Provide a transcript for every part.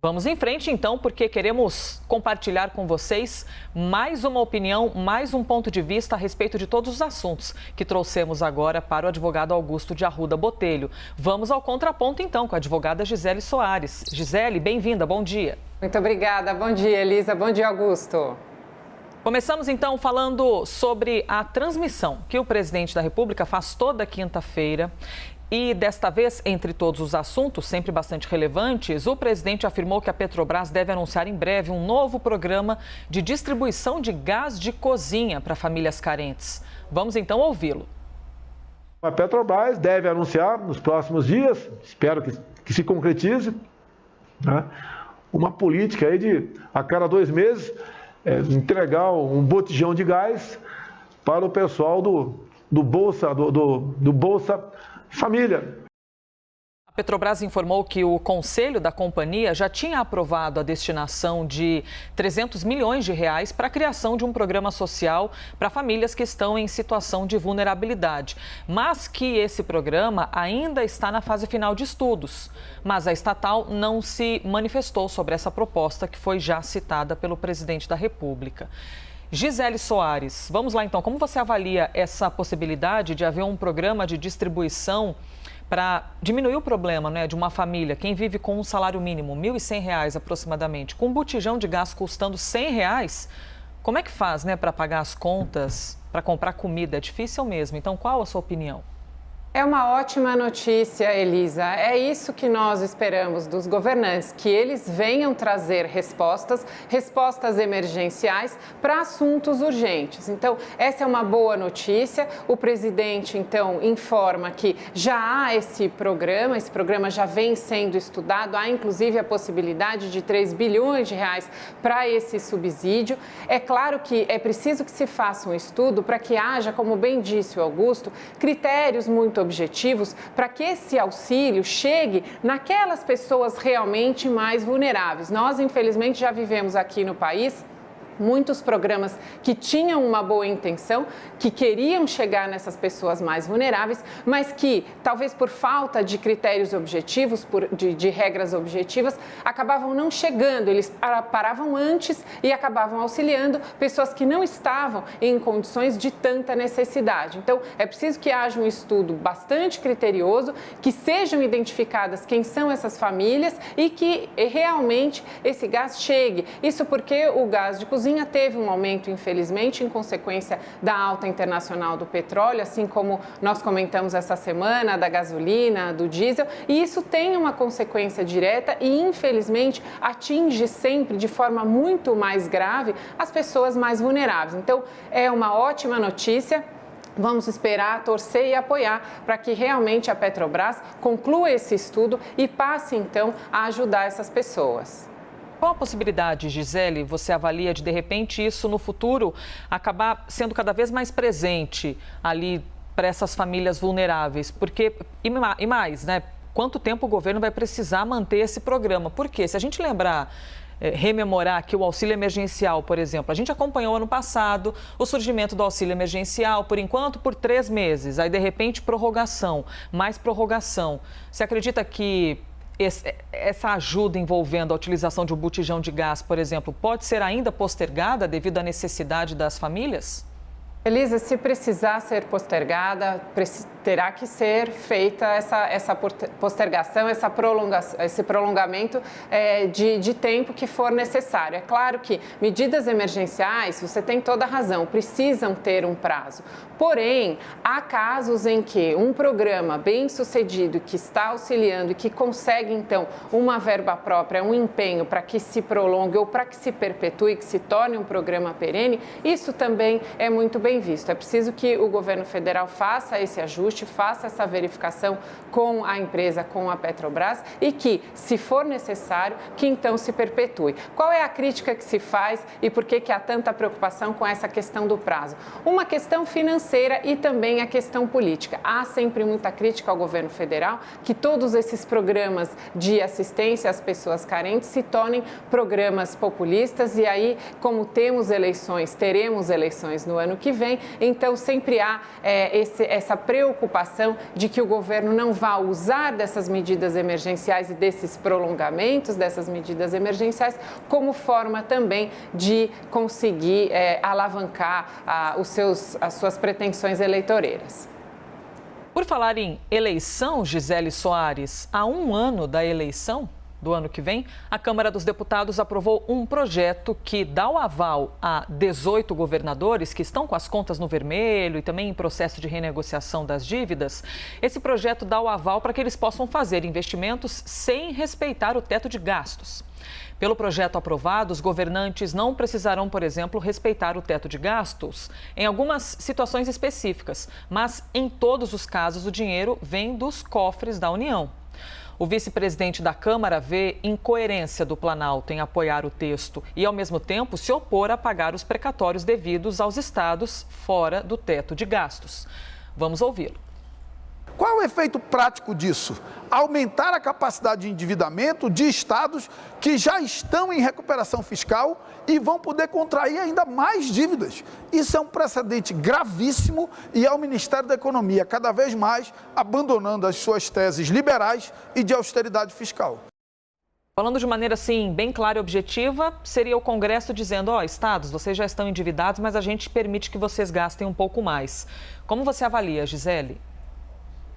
Vamos em frente, então, porque queremos compartilhar com vocês mais uma opinião, mais um ponto de vista a respeito de todos os assuntos que trouxemos agora para o advogado Augusto de Arruda Botelho. Vamos ao contraponto, então, com a advogada Gisele Soares. Gisele, bem-vinda, bom dia. Muito obrigada, bom dia, Elisa, bom dia, Augusto. Começamos, então, falando sobre a transmissão que o presidente da República faz toda quinta-feira. E desta vez, entre todos os assuntos, sempre bastante relevantes, o presidente afirmou que a Petrobras deve anunciar em breve um novo programa de distribuição de gás de cozinha para famílias carentes. Vamos então ouvi-lo. A Petrobras deve anunciar nos próximos dias, espero que se concretize, né, uma política aí de, a cada 2 meses, entregar um botijão de gás para o pessoal do Bolsa Família. A Petrobras informou que o conselho da companhia já tinha aprovado a destinação de 300 milhões de reais para a criação de um programa social para famílias que estão em situação de vulnerabilidade, mas que esse programa ainda está na fase final de estudos. Mas a estatal não se manifestou sobre essa proposta que foi já citada pelo presidente da República. Gisele Soares, vamos lá então, como você avalia essa possibilidade de haver um programa de distribuição para diminuir o problema, né, de uma família, quem vive com um salário mínimo, R$ 1.100 aproximadamente, com um botijão de gás custando R$ 100, como é que faz, né, para pagar as contas, para comprar comida? É difícil mesmo, então qual a sua opinião? É uma ótima notícia, Elisa. É isso que nós esperamos dos governantes, que eles venham trazer respostas emergenciais para assuntos urgentes. Então, essa é uma boa notícia. O presidente, então, informa que já há esse programa já vem sendo estudado, há inclusive a possibilidade de 3 bilhões de reais para esse subsídio. É claro que é preciso que se faça um estudo para que haja, como bem disse o Augusto, critérios muito objetivos para que esse auxílio chegue naquelas pessoas realmente mais vulneráveis. Nós, infelizmente, já vivemos aqui no país muitos programas que tinham uma boa intenção, que queriam chegar nessas pessoas mais vulneráveis, mas que, talvez por falta de critérios objetivos, de regras objetivas, acabavam não chegando. Eles paravam antes e acabavam auxiliando pessoas que não estavam em condições de tanta necessidade. Então, é preciso que haja um estudo bastante criterioso, que sejam identificadas quem são essas famílias e que realmente esse gás chegue. Isso porque o gás de cozinha teve um aumento, infelizmente, em consequência da alta internacional do petróleo, assim como nós comentamos essa semana, da gasolina, do diesel, e isso tem uma consequência direta e, infelizmente, atinge sempre de forma muito mais grave as pessoas mais vulneráveis. Então, é uma ótima notícia. Vamos esperar, torcer e apoiar para que realmente a Petrobras conclua esse estudo e passe, então, a ajudar essas pessoas. Qual a possibilidade, Gisele, você avalia de repente, isso no futuro acabar sendo cada vez mais presente ali para essas famílias vulneráveis? Porque, e mais, né? Quanto tempo o governo vai precisar manter esse programa? Porque se a gente lembrar, rememorar que o auxílio emergencial, por exemplo, a gente acompanhou ano passado o surgimento do auxílio emergencial, por enquanto, por 3 meses. Aí, de repente, prorrogação, mais prorrogação. Você acredita que essa ajuda envolvendo a utilização de um botijão de gás, por exemplo, pode ser ainda postergada devido à necessidade das famílias? Elisa, se precisar ser postergada, terá que ser feita essa postergação, esse prolongamento de tempo que for necessário. É claro que medidas emergenciais, você tem toda a razão, precisam ter um prazo. Porém, há casos em que um programa bem sucedido, que está auxiliando e que consegue, então, uma verba própria, um empenho para que se prolongue ou para que se perpetue, que se torne um programa perene, isso também é muito bem visto. É preciso que o governo federal faça esse ajuste, faça essa verificação com a empresa, com a Petrobras e que, se for necessário, que então se perpetue. Qual é a crítica que se faz e por que há tanta preocupação com essa questão do prazo? Uma questão financeira e também a questão política. Há sempre muita crítica ao governo federal que todos esses programas de assistência às pessoas carentes se tornem programas populistas e aí, como teremos eleições no ano que vem, vem. Então, sempre há essa preocupação de que o governo não vá usar dessas medidas emergenciais e desses prolongamentos dessas medidas emergenciais como forma também de conseguir alavancar as suas pretensões eleitoreiras. Por falar em eleição, Gisele Soares, há um ano da eleição do ano que vem, a Câmara dos Deputados aprovou um projeto que dá o aval a 18 governadores que estão com as contas no vermelho e também em processo de renegociação das dívidas. Esse projeto dá o aval para que eles possam fazer investimentos sem respeitar o teto de gastos. Pelo projeto aprovado, os governantes não precisarão, por exemplo, respeitar o teto de gastos em algumas situações específicas, mas em todos os casos o dinheiro vem dos cofres da União. O vice-presidente da Câmara vê incoerência do Planalto em apoiar o texto e, ao mesmo tempo, se opor a pagar os precatórios devidos aos estados fora do teto de gastos. Vamos ouvi-lo. Qual é o efeito prático disso? Aumentar a capacidade de endividamento de estados que já estão em recuperação fiscal e vão poder contrair ainda mais dívidas. Isso é um precedente gravíssimo e é o Ministério da Economia cada vez mais abandonando as suas teses liberais e de austeridade fiscal. Falando de maneira assim, bem clara e objetiva, seria o Congresso dizendo, estados, vocês já estão endividados, mas a gente permite que vocês gastem um pouco mais. Como você avalia, Gisele?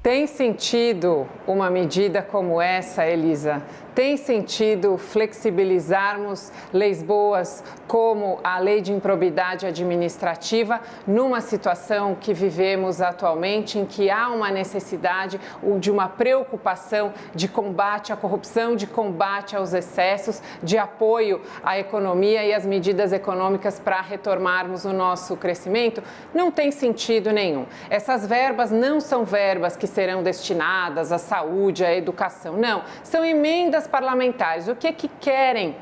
Tem sentido uma medida como essa, Elisa? Tem sentido flexibilizarmos leis boas como a lei de improbidade administrativa numa situação que vivemos atualmente em que há uma necessidade de uma preocupação de combate à corrupção, de combate aos excessos, de apoio à economia e às medidas econômicas para retomarmos o nosso crescimento? Não tem sentido nenhum. Essas verbas não são verbas que serão destinadas à saúde, à educação, não. São emendas parlamentares. O que querem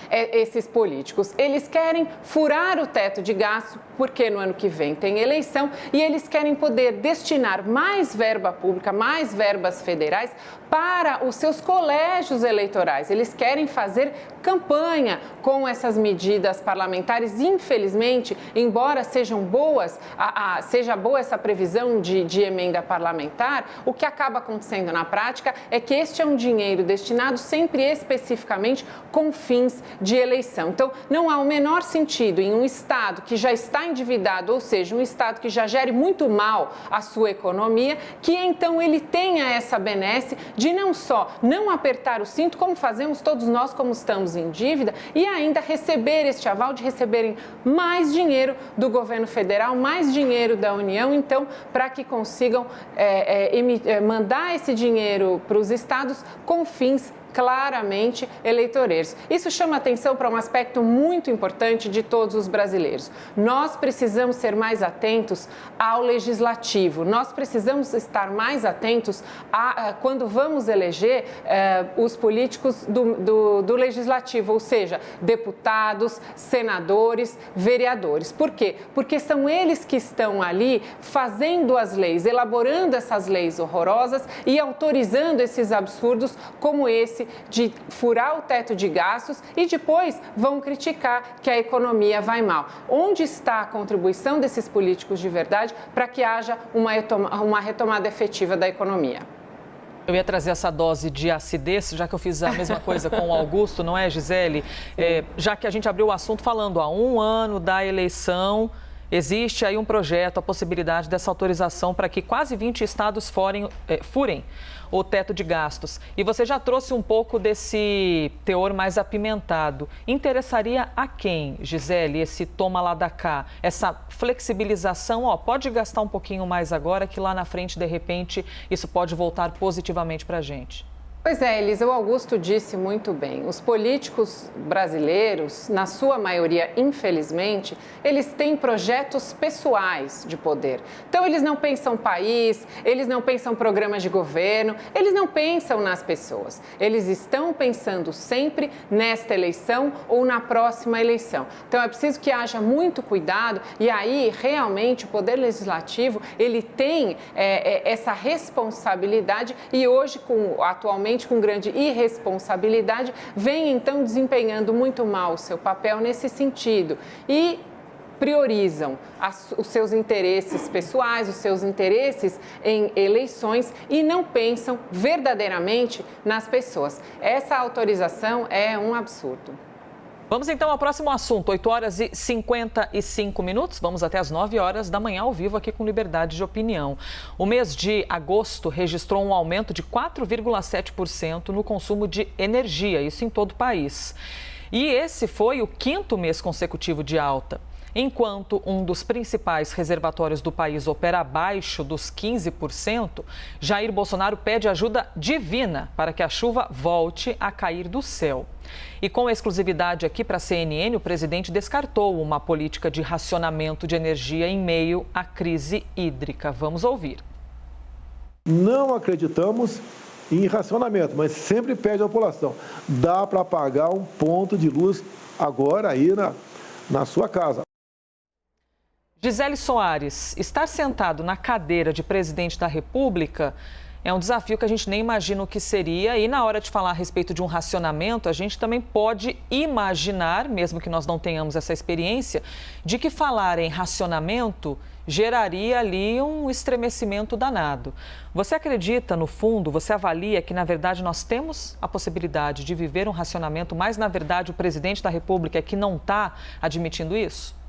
esses políticos? Eles querem furar o teto de gasto, porque no ano que vem tem eleição, e eles querem poder destinar mais verba pública, mais verbas federais para os seus colégios eleitorais. Eles querem fazer campanha com essas medidas parlamentares. Infelizmente, embora sejam boas, seja boa essa previsão de emenda parlamentar, o que acaba acontecendo na prática é que este é um dinheiro destinado sempre especificamente com fins de eleição. Então, não há o menor sentido em um Estado que já está endividado, ou seja, um Estado que já gere muito mal a sua economia, que então ele tenha essa benesse de não só não apertar o cinto, como fazemos todos nós como estamos em dívida, e ainda receber este aval de receberem mais dinheiro do governo federal, mais dinheiro da União, então, para que consigam mandar esse dinheiro para os estados com fins claramente eleitoreiros. Isso chama atenção para um aspecto muito importante de todos os brasileiros. Nós precisamos ser mais atentos ao legislativo, nós precisamos estar mais atentos quando vamos eleger os políticos do legislativo, ou seja, deputados, senadores, vereadores. Por quê? Porque são eles que estão ali fazendo as leis, elaborando essas leis horrorosas e autorizando esses absurdos como esse de furar o teto de gastos, e depois vão criticar que a economia vai mal. Onde está a contribuição desses políticos de verdade para que haja uma retomada efetiva da economia? Eu ia trazer essa dose de acidez, já que eu fiz a mesma coisa com o Augusto, não é, Gisele? Já que a gente abriu o assunto falando há um ano da eleição, existe aí um projeto, a possibilidade dessa autorização para que quase 20 estados furem o teto de gastos. E você já trouxe um pouco desse teor mais apimentado. Interessaria a quem, Gisele, esse toma lá da cá? Essa flexibilização, pode gastar um pouquinho mais agora, que lá na frente, de repente, isso pode voltar positivamente para a gente. Pois é, Elisa, o Augusto disse muito bem. Os políticos brasileiros, na sua maioria, infelizmente, eles têm projetos pessoais de poder. Então, eles não pensam país, eles não pensam programas de governo, eles não pensam nas pessoas. Eles estão pensando sempre nesta eleição ou na próxima eleição. Então, é preciso que haja muito cuidado e aí, realmente, o Poder Legislativo, ele tem essa responsabilidade e hoje, atualmente, com grande irresponsabilidade, vem então desempenhando muito mal o seu papel nesse sentido. E priorizam os seus interesses pessoais, os seus interesses em eleições e não pensam verdadeiramente nas pessoas. Essa autorização é um absurdo. Vamos então ao próximo assunto, 8 horas e 55 minutos. Vamos até às 9 horas da manhã ao vivo aqui com Liberdade de Opinião. O mês de agosto registrou um aumento de 4,7% no consumo de energia, isso em todo o país. E esse foi o 5º mês consecutivo de alta. Enquanto um dos principais reservatórios do país opera abaixo dos 15%, Jair Bolsonaro pede ajuda divina para que a chuva volte a cair do céu. E com exclusividade aqui para a CNN, o presidente descartou uma política de racionamento de energia em meio à crise hídrica. Vamos ouvir. Não acreditamos em racionamento, mas sempre pede à população. Dá para pagar um ponto de luz agora aí na sua casa. Gisele Soares, estar sentado na cadeira de presidente da República é um desafio que a gente nem imagina o que seria. E na hora de falar a respeito de um racionamento, a gente também pode imaginar, mesmo que nós não tenhamos essa experiência, de que falar em racionamento geraria ali um estremecimento danado. Você acredita, no fundo, você avalia que, na verdade, nós temos a possibilidade de viver um racionamento, mas, na verdade, o presidente da República é que não está admitindo isso?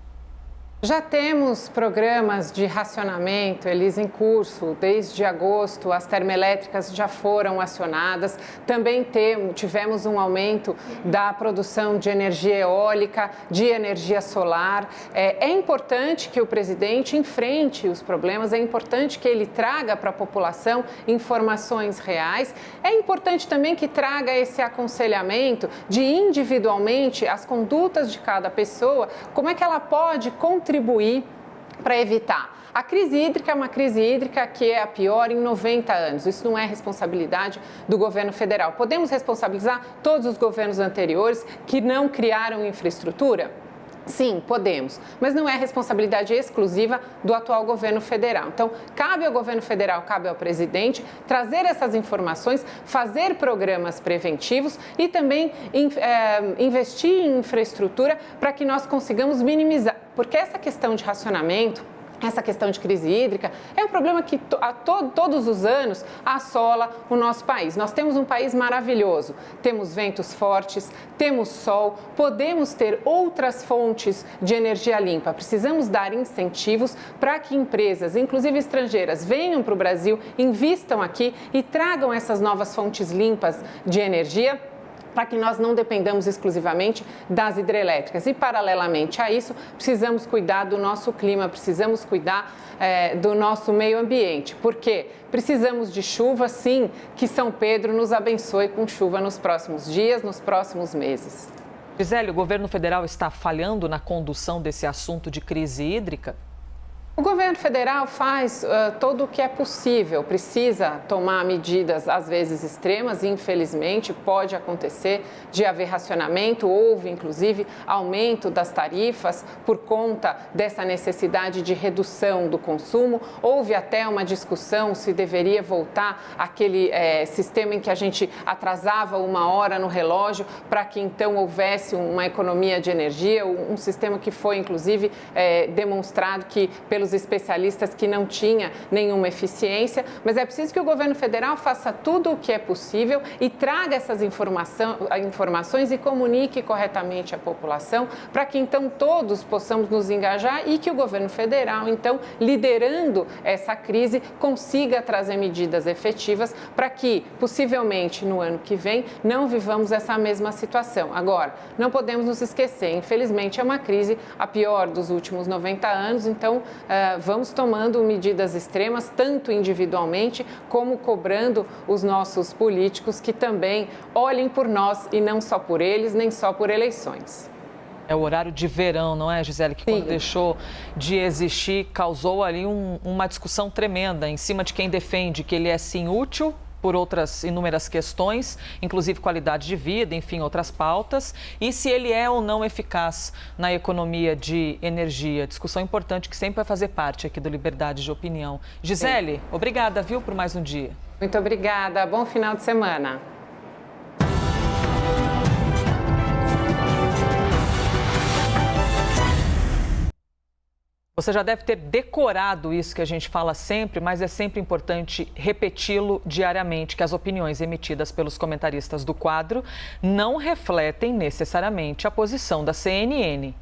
Já temos programas de racionamento, eles em curso. Desde agosto, as termoelétricas já foram acionadas. Também tivemos um aumento da produção de energia eólica, de energia solar. É importante que o presidente enfrente os problemas, é importante que ele traga para a população informações reais. É importante também que traga esse aconselhamento de individualmente as condutas de cada pessoa, como é que ela pode contribuir para evitar. A crise hídrica é uma crise hídrica que é a pior em 90 anos. Isso não é responsabilidade do governo federal. Podemos responsabilizar todos os governos anteriores que não criaram infraestrutura? Sim, podemos, mas não é responsabilidade exclusiva do atual governo federal. Então, cabe ao governo federal, cabe ao presidente trazer essas informações, fazer programas preventivos e também investir em infraestrutura para que nós consigamos minimizar, porque essa questão de racionamento, essa questão de crise hídrica é um problema que todos os anos assola o nosso país. Nós temos um país maravilhoso, temos ventos fortes, temos sol, podemos ter outras fontes de energia limpa. Precisamos dar incentivos para que empresas, inclusive estrangeiras, venham para o Brasil, invistam aqui e tragam essas novas fontes limpas de energia, para que nós não dependamos exclusivamente das hidrelétricas. E, paralelamente a isso, precisamos cuidar do nosso clima, precisamos cuidar do nosso meio ambiente. Por quê? Precisamos de chuva, sim, que São Pedro nos abençoe com chuva nos próximos dias, nos próximos meses. Gisele, o governo federal está falhando na condução desse assunto de crise hídrica? O governo federal faz todo o que é possível, precisa tomar medidas às vezes extremas e infelizmente pode acontecer de haver racionamento, houve inclusive aumento das tarifas por conta dessa necessidade de redução do consumo, houve até uma discussão se deveria voltar àquele sistema em que a gente atrasava 1 hora no relógio para que então houvesse uma economia de energia, um sistema que foi inclusive demonstrado que pelos especialistas que não tinha nenhuma eficiência, mas é preciso que o governo federal faça tudo o que é possível e traga essas informações e comunique corretamente à população para que então todos possamos nos engajar e que o governo federal, então, liderando essa crise, consiga trazer medidas efetivas para que, possivelmente, no ano que vem, não vivamos essa mesma situação. Agora, não podemos nos esquecer, infelizmente, é uma crise a pior dos últimos 90 anos, então vamos tomando medidas extremas, tanto individualmente como cobrando os nossos políticos que também olhem por nós e não só por eles, nem só por eleições. É o horário de verão, não é, Gisele? Que quando deixou de existir, causou ali uma discussão tremenda em cima de quem defende que ele é sim útil por outras inúmeras questões, inclusive qualidade de vida, enfim, outras pautas, e se ele é ou não eficaz na economia de energia. Discussão importante que sempre vai fazer parte aqui do Liberdade de Opinião. Gisele, obrigada, viu, por mais um dia. Muito obrigada. Bom final de semana. Você já deve ter decorado isso que a gente fala sempre, mas é sempre importante repeti-lo diariamente, que as opiniões emitidas pelos comentaristas do quadro não refletem necessariamente a posição da CNN.